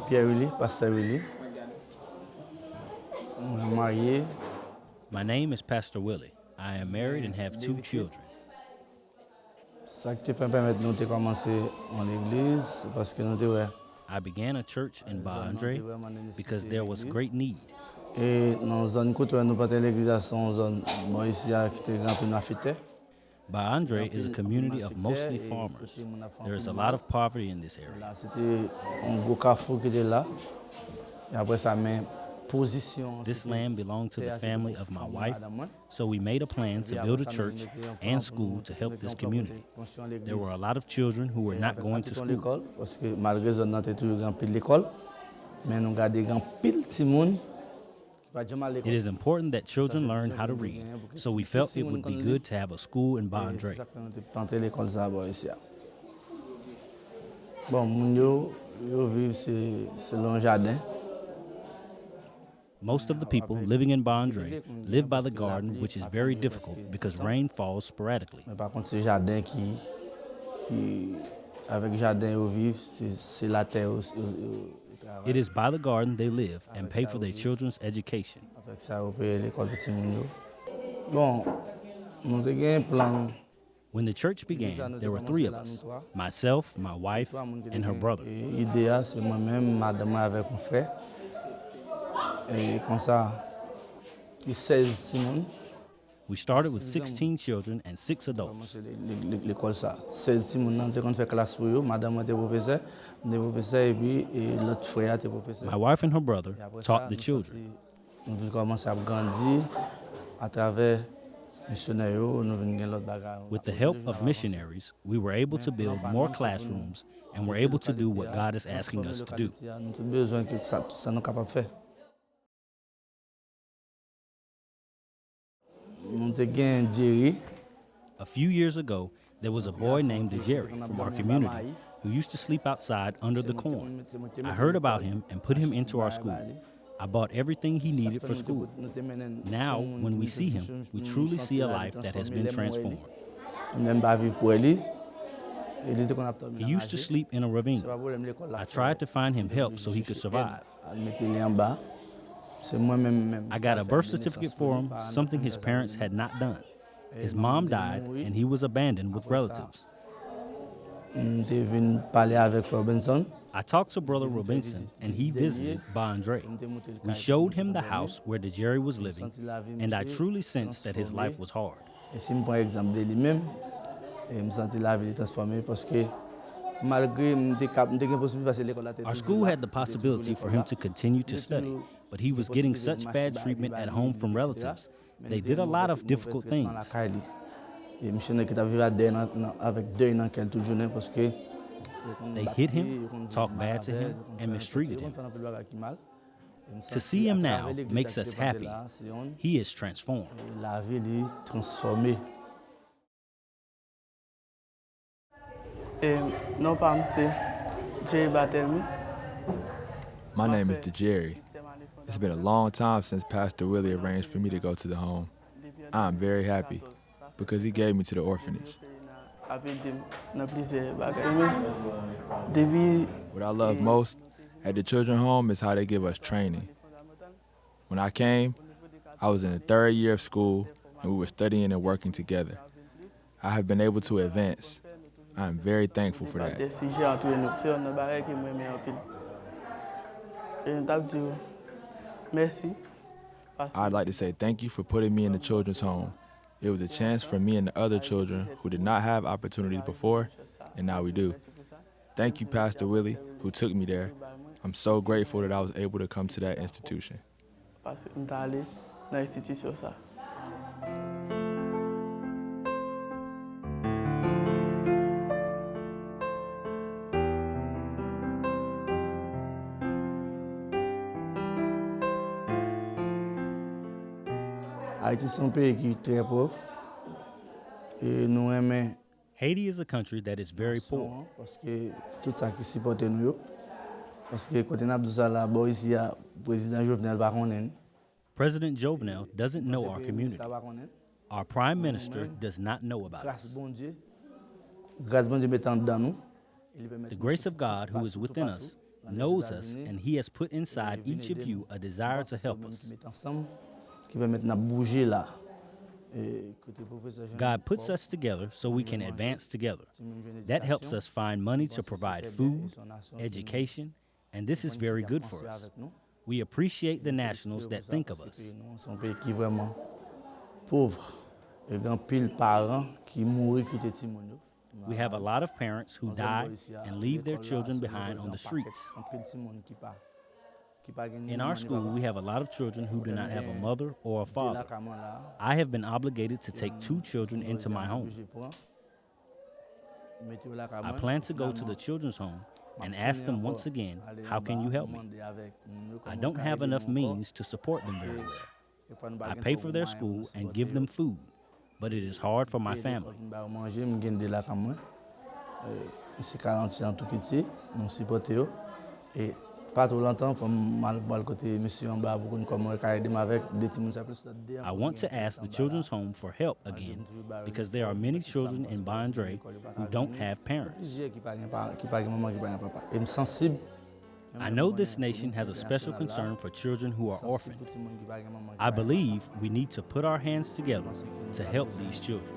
Pierre Willy, Pastor Willy. Marié. My name is Pastor Willie. I am married and have 2 children. Ça qui te fait permettre nous de commencer en l'église parce que nous ouais. I began a church in Ba-Andre because there was great need. Et dans zone côté nous pas l'église à son zone bon ici qui était grand peu affecté. Ba-Andre is a community of mostly farmers. There is a lot of poverty in this area. Là c'était un gros carrefour qui était là. Et après ça mais position. This land belonged to the family of my wife, so we made a plan to build a church and school to help this community. There were a lot of children who were not going to school. Parce que malgré zone nan toujours grand pile l'école, mais nous garder grand pile petit monde. It is important that children learn how to read, so we felt it would be good to have a school in Ba-Andre. Bon, moun yo vivent selon jardin. Most of the people living in Ba-Andre live by the garden, which is very difficult because rain falls sporadically. Mais par contre, c'est jardin qui avec jardin yo vivent, c'est la terre. It is by the garden they live and pay for their children's education. Avec ça, on paye l'école petit moun yo. Bon, nous te gen plan. When the church began, there were 3 of us, myself, my wife, and her brother. L'idée, c'est moi-même, madame avec mon frère. Et comme ça, 16 Simon. We started with 16 children and 6 adults. L'école ça, 16 Simon, on était fait classe pour eux, madame était professeur et puis l'autre frère était professeur. My wife and her brother taught the children. Nous commençons à grandir à travers missionnaires, nous venons l'autre bagarre. With the help of missionaries, we were able to build more classrooms and were able to do what God is asking us to do. Nous avons besoin que ça nous capable faire. A few years ago, there was a boy named Jerry from our community who used to sleep outside under the corn. I heard about him and put him into our school. I bought everything he needed for school. Now, when we see him, we truly see a life that has been transformed. He used to sleep in a ravine. I tried to find him help so he could survive. I got a birth certificate for him, something his parents had not done. His mom died, and he was abandoned with relatives. I talked to Brother Robinson, and he visited Ba-Andre. We showed him the house where Jerry was living, and I truly sensed that his life was hard. Our school had the possibility for him to continue to study, but he was getting such bad treatment at home from relatives. They did a lot of difficult things. They hit him, talked bad to him, and mistreated him. To see him now makes us happy. He is transformed. My name is DeJerry. It's been a long time since Pastor Willie arranged for me to go to the home. I am very happy because he gave me to the orphanage. What I love most at the children's home is how they give us training. When I came, I was in the 3rd year of school and we were studying and working together. I have been able to advance. I am very thankful for that. I'd like to say thank you for putting me in the children's home. It was a chance for me and the other children who did not have opportunities before, and now we do. Thank you, Pastor Willie, who took me there. I'm so grateful that I was able to come to that institution. Haïti, c'est un pays qui est très pauvre. Et nous aimons. Haiti is a country that is very poor. Parce que tout ça qui supporte nous. Parce que quand on a besoin là, bon ici, président Jovenel va connaître. President Jovenel doesn't know our community. Our prime minister does not know about us. Grâce bon Dieu mettant dedans nous. The grace of God who is within us knows us, and He has put inside each of you a desire to help us. God puts us together so we can advance together. That helps us find money to provide food, education, and this is very good for us. We appreciate the nationals that think of us. We have a lot of parents who die and leave their children behind on the streets. In our school, we have a lot of children who do not have a mother or a father. I have been obligated to take 2 children into my home. I plan to go to the children's home and ask them once again, how can you help me? I don't have enough means to support them very well. I pay for their school and give them food, but it is hard for my family. I want to ask the children's home for help again because there are many children in Bandre who don't have parents. I know this nation has a special concern for children who are orphaned. I believe we need to put our hands together to help these children.